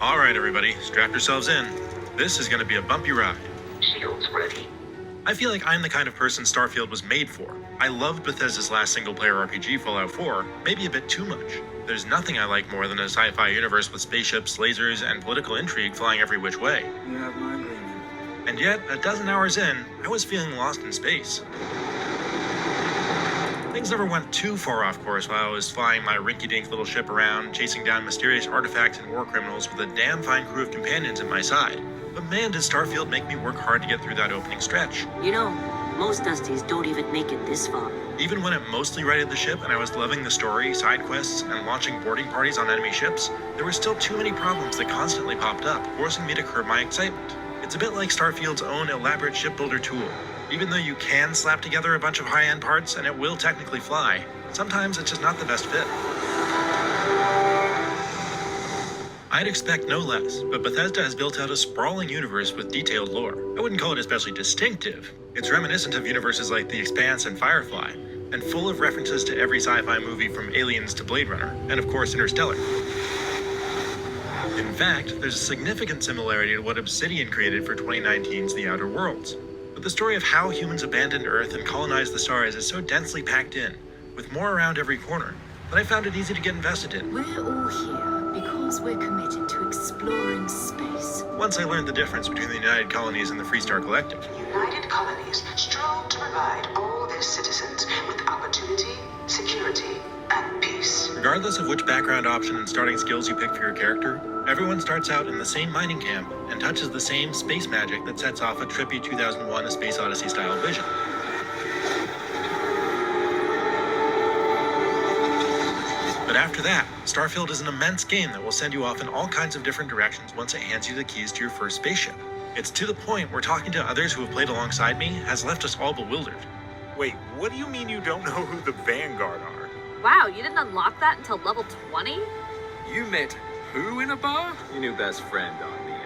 Alright everybody, strap yourselves in. This is gonna be a bumpy ride. Shields ready. I feel like I'm the kind of person Starfield was made for. I loved Bethesda's last single-player RPG, Fallout 4, maybe a bit too much. There's nothing I like more than a sci-fi universe with spaceships, lasers, and political intrigue flying every which way. You have my agreement. And yet, a dozen hours in, I was feeling lost in space. Things never went too far off course while I was flying my rinky-dink little ship around, chasing down mysterious artifacts and war criminals with a damn fine crew of companions at my side. But man, did Starfield make me work hard to get through that opening stretch. You know, most Dusties don't even make it this far. Even when it mostly righted the ship and I was loving the story, side quests, and launching boarding parties on enemy ships, there were still too many problems that constantly popped up, forcing me to curb my excitement. It's a bit like Starfield's own elaborate shipbuilder tool. Even though you can slap together a bunch of high-end parts and it will technically fly, sometimes it's just not the best fit. I'd expect no less, but Bethesda has built out a sprawling universe with detailed lore. I wouldn't call it especially distinctive. It's reminiscent of universes like The Expanse and Firefly, and full of references to every sci-fi movie from Aliens to Blade Runner, and of course Interstellar. In fact, there's a significant similarity to what Obsidian created for 2019's The Outer Worlds. But the story of how humans abandoned Earth and colonized the stars is so densely packed in, with more around every corner, that I found it easy to get invested in. We're all here because we're committed to exploring space. Once I learned the difference between the United Colonies and the Freestar Collective. United Colonies strive to provide all their citizens with opportunity, security, and peace. Regardless of which background option and starting skills you pick for your character, everyone starts out in the same mining camp and touches the same space magic that sets off a trippy 2001 A Space Odyssey style vision. But after that, Starfield is an immense game that will send you off in all kinds of different directions once it hands you the keys to your first spaceship. It's to the point where talking to others who have played alongside me has left us all bewildered. Wait, what do you mean you don't know who the Vanguard are? Wow, you didn't unlock that until level 20? You met who in a bar? Your new best friend on Neon.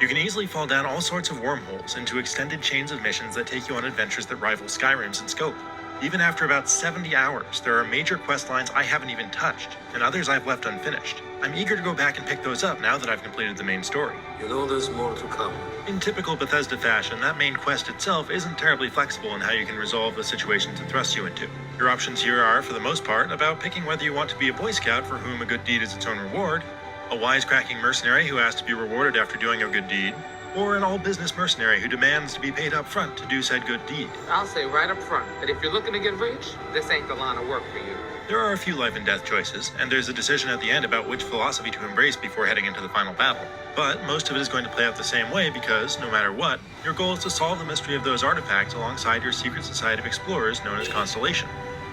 You can easily fall down all sorts of wormholes into extended chains of missions that take you on adventures that rival Skyrim's in scope. Even after about 70 hours, there are major quest lines I haven't even touched, and others I've left unfinished. I'm eager to go back and pick those up now that I've completed the main story. You know there's more to come. In typical Bethesda fashion, that main quest itself isn't terribly flexible in how you can resolve the situations it thrusts you into. Your options here are, for the most part, about picking whether you want to be a Boy Scout for whom a good deed is its own reward, a wisecracking mercenary who asks to be rewarded after doing a good deed, or an all-business mercenary who demands to be paid up front to do said good deed. I'll say right up front that if you're looking to get rich, this ain't the line of work for you. There are a few life and death choices, and there's a decision at the end about which philosophy to embrace before heading into the final battle. But most of it is going to play out the same way because, no matter what, your goal is to solve the mystery of those artifacts alongside your secret society of explorers known as Constellation.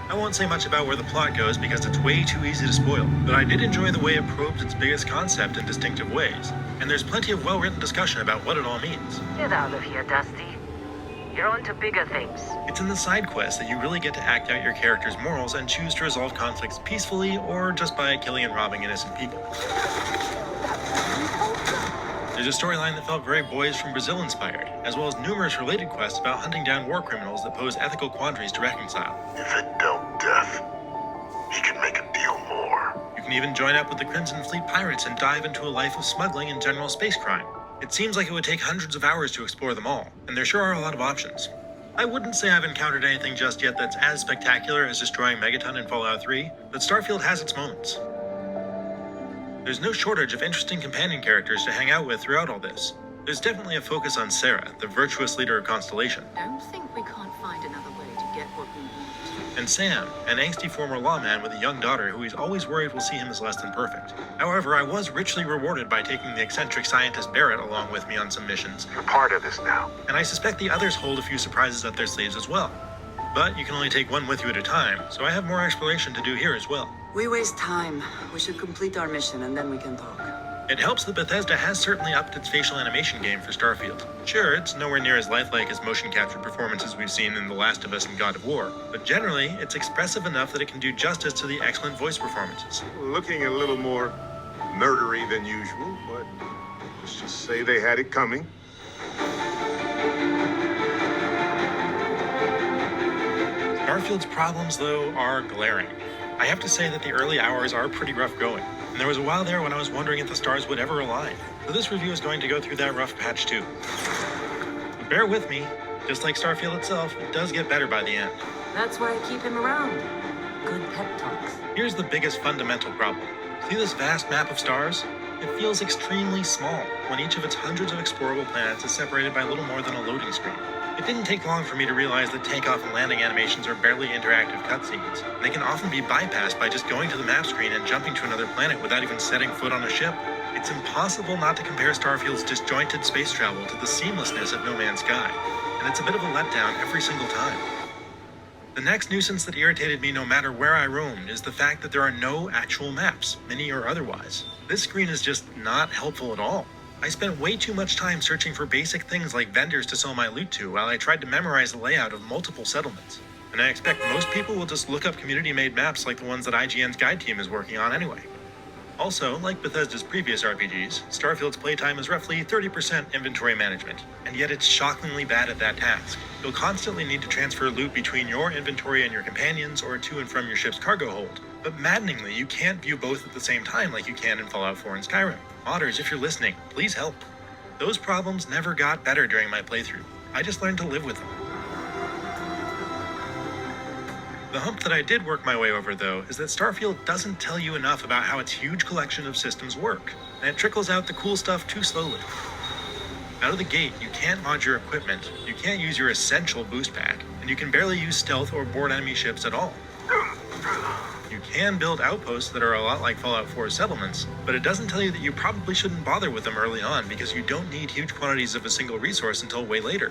I won't say much about where the plot goes because it's way too easy to spoil, but I did enjoy the way it probed its biggest concept in distinctive ways, and there's plenty of well-written discussion about what it all means. Get out of here, Dusty. You're on to bigger things. It's in the side quests that you really get to act out your character's morals and choose to resolve conflicts peacefully or just by killing and robbing innocent people. There's a storyline that felt very Boys from Brazil inspired, as well as numerous related quests about hunting down war criminals that pose ethical quandaries to reconcile. If it dealt death, he could make a deal more. You can even join up with the Crimson Fleet pirates and dive into a life of smuggling and general space crime. It seems like it would take hundreds of hours to explore them all, and there sure are a lot of options. I wouldn't say I've encountered anything just yet that's as spectacular as destroying Megaton in Fallout 3, but Starfield has its moments. There's no shortage of interesting companion characters to hang out with throughout all this. There's definitely a focus on Sarah, the virtuous leader of Constellation. Don't think we can't find another way to get what we want. And Sam, an angsty former lawman with a young daughter who he's always worried will see him as less than perfect. However, I was richly rewarded by taking the eccentric scientist Barrett along with me on some missions, You're part of this now. and I suspect the others hold a few surprises up their sleeves as well. But you can only take one with you at a time, so I have more exploration to do here as well. We waste time. We should complete our mission and then we can talk. It helps that Bethesda has certainly upped its facial animation game for Starfield. Sure, it's nowhere near as lifelike as motion capture performances we've seen in The Last of Us and God of War, but generally, it's expressive enough that it can do justice to the excellent voice performances. Looking a little more murdery than usual, but let's just say they had it coming. Starfield's problems, though, are glaring. I have to say that the early hours are pretty rough going. And there was a while there when I was wondering if the stars would ever align. So this review is going to go through that rough patch too. But bear with me, just like Starfield itself, it does get better by the end. That's why I keep him around. Good pep talks. Here's the biggest fundamental problem. See this vast map of stars? It feels extremely small when each of its hundreds of explorable planets is separated by little more than a loading screen. It didn't take long for me to realize that takeoff and landing animations are barely interactive cutscenes. They can often be bypassed by just going to the map screen and jumping to another planet without even setting foot on a ship. It's impossible not to compare Starfield's disjointed space travel to the seamlessness of No Man's Sky, and it's a bit of a letdown every single time. The next nuisance that irritated me no matter where I roamed is the fact that there are no actual maps, mini or otherwise. This screen is just not helpful at all. I spent way too much time searching for basic things like vendors to sell my loot to while I tried to memorize the layout of multiple settlements. And I expect most people will just look up community-made maps like the ones that IGN's guide team is working on anyway. Also, like Bethesda's previous RPGs, Starfield's playtime is roughly 30% inventory management, and yet it's shockingly bad at that task. You'll constantly need to transfer loot between your inventory and your companions or to and from your ship's cargo hold. But maddeningly, you can't view both at the same time like you can in Fallout 4 and Skyrim. Modders, if you're listening, please help. Those problems never got better during my playthrough. I just learned to live with them. The hump that I did work my way over, though, is that Starfield doesn't tell you enough about how its huge collection of systems work, and it trickles out the cool stuff too slowly. Out of the gate, you can't mod your equipment, you can't use your essential boost pack, and you can barely use stealth or board enemy ships at all. You can build outposts that are a lot like Fallout 4's settlements, but it doesn't tell you that you probably shouldn't bother with them early on because you don't need huge quantities of a single resource until way later.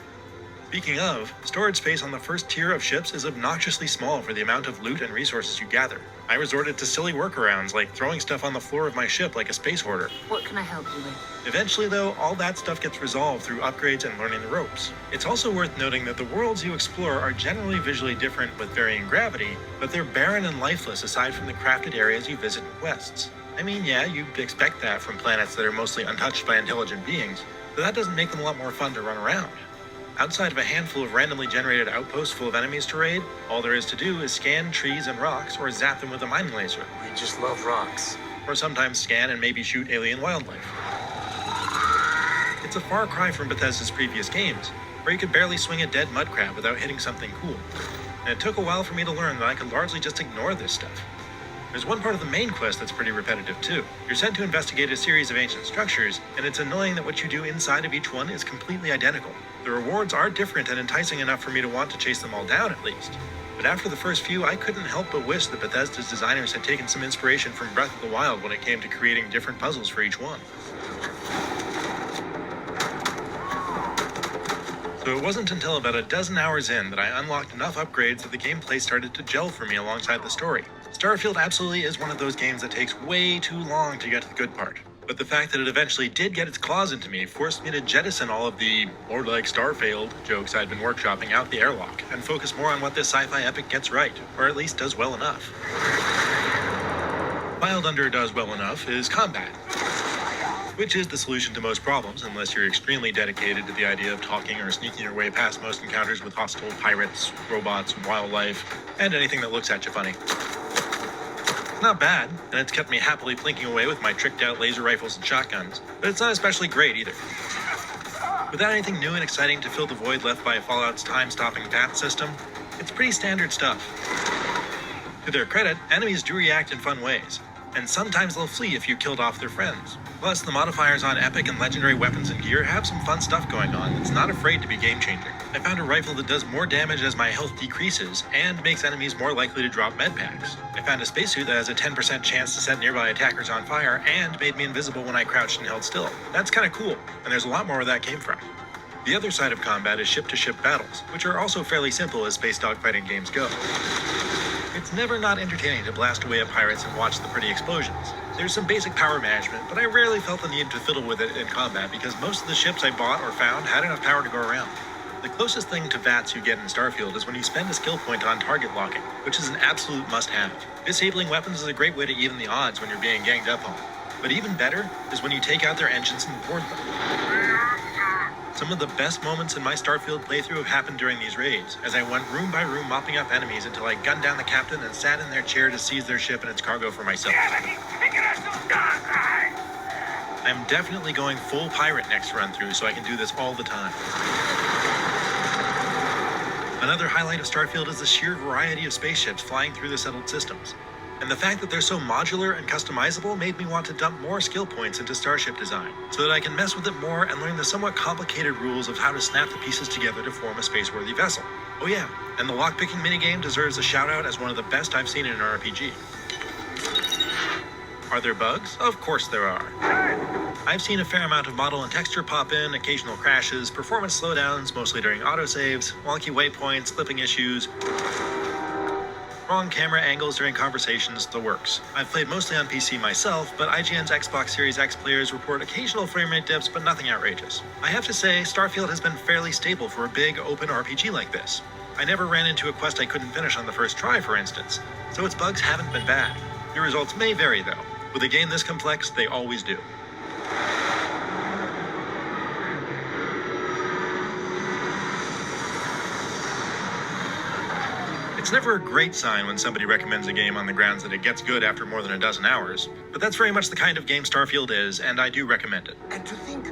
Speaking of, storage space on the first tier of ships is obnoxiously small for the amount of loot and resources you gather. I resorted to silly workarounds like throwing stuff on the floor of my ship like a space hoarder. What can I help you with? Eventually though, all that stuff gets resolved through upgrades and learning the ropes. It's also worth noting that the worlds you explore are generally visually different with varying gravity, but they're barren and lifeless aside from the crafted areas you visit in quests. I mean, yeah, you'd expect that from planets that are mostly untouched by intelligent beings, but that doesn't make them a lot more fun to run around. Outside of a handful of randomly generated outposts full of enemies to raid, all there is to do is scan trees and rocks or zap them with a mining laser. We just love rocks. Or sometimes scan and maybe shoot alien wildlife. It's a far cry from Bethesda's previous games, where you could barely swing a dead mud crab without hitting something cool. And it took a while for me to learn that I could largely just ignore this stuff. There's one part of the main quest that's pretty repetitive too. You're sent to investigate a series of ancient structures, and it's annoying that what you do inside of each one is completely identical. The rewards are different and enticing enough for me to want to chase them all down at least. But after the first few, I couldn't help but wish that Bethesda's designers had taken some inspiration from Breath of the Wild when it came to creating different puzzles for each one. So it wasn't until about a dozen hours in that I unlocked enough upgrades that the gameplay started to gel for me alongside the story. Starfield absolutely is one of those games that takes way too long to get to the good part. But the fact that it eventually did get its claws into me forced me to jettison all of the more like Starfield jokes I'd been workshopping out the airlock and focus more on what this sci-fi epic gets right, or at least does well enough. Filed under does well enough is combat, which is the solution to most problems unless you're extremely dedicated to the idea of talking or sneaking your way past most encounters with hostile pirates, robots, wildlife, and anything that looks at you funny. Not bad, and it's kept me happily plinking away with my tricked out laser rifles and shotguns, but it's not especially great either. Without anything new and exciting to fill the void left by Fallout's time-stopping path system, it's pretty standard stuff. To their credit, enemies do react in fun ways, and sometimes they'll flee if you killed off their friends. Plus, the modifiers on epic and legendary weapons and gear have some fun stuff going on that's not afraid to be game-changing. I found a rifle that does more damage as my health decreases and makes enemies more likely to drop med packs. I found a spacesuit that has a 10% chance to set nearby attackers on fire and made me invisible when I crouched and held still. That's kinda cool, and there's a lot more where that came from. The other side of combat is ship-to-ship battles, which are also fairly simple as space dogfighting games go. It's never not entertaining to blast away at pirates and watch the pretty explosions. There's some basic power management, but I rarely felt the need to fiddle with it in combat because most of the ships I bought or found had enough power to go around. The closest thing to VATS you get in Starfield is when you spend a skill point on target locking, which is an absolute must-have. Disabling weapons is a great way to even the odds when you're being ganged up on. But even better is when you take out their engines and board them. Some of the best moments in my Starfield playthrough have happened during these raids, as I went room by room mopping up enemies until I gunned down the captain and sat in their chair to seize their ship and its cargo for myself. I am definitely going full pirate next run through so I can do this all the time. Another highlight of Starfield is the sheer variety of spaceships flying through the settled systems. And the fact that they're so modular and customizable made me want to dump more skill points into starship design, so that I can mess with it more and learn the somewhat complicated rules of how to snap the pieces together to form a space-worthy vessel. Oh yeah, and the lockpicking minigame deserves a shout-out as one of the best I've seen in an RPG. Are there bugs? Of course there are. I've seen a fair amount of model and texture pop in, occasional crashes, performance slowdowns, mostly during autosaves, wonky waypoints, clipping issues, wrong camera angles during conversations, the works. I've played mostly on PC myself, but IGN's Xbox Series X players report occasional frame rate dips, but nothing outrageous. I have to say, Starfield has been fairly stable for a big, open RPG like this. I never ran into a quest I couldn't finish on the first try, for instance, so its bugs haven't been bad. The results may vary, though. With a game this complex, they always do. It's never a great sign when somebody recommends a game on the grounds that it gets good after more than a dozen hours, but that's very much the kind of game Starfield is, and I do recommend it. And to think,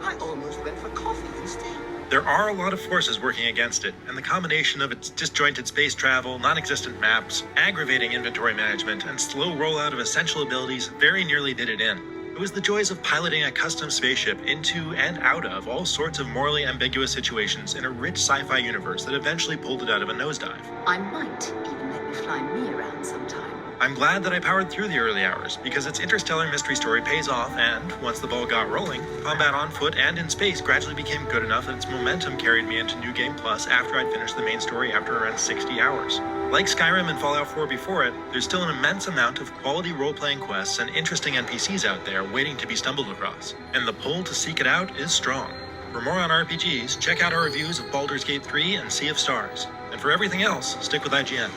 I almost went for coffee instead. There are a lot of forces working against it, and the combination of its disjointed space travel, non-existent maps, aggravating inventory management, and slow rollout of essential abilities very nearly did it in. It was the joys of piloting a custom spaceship into and out of all sorts of morally ambiguous situations in a rich sci-fi universe that eventually pulled it out of a nosedive. I might even let you fly me around sometime. I'm glad that I powered through the early hours, because its interstellar mystery story pays off, and, once the ball got rolling, combat on foot and in space gradually became good enough that its momentum carried me into New Game Plus after I'd finished the main story after around 60 hours. Like Skyrim and Fallout 4 before it, there's still an immense amount of quality role-playing quests and interesting NPCs out there waiting to be stumbled across, and the pull to seek it out is strong. For more on RPGs, check out our reviews of Baldur's Gate 3 and Sea of Stars. And for everything else, stick with IGN.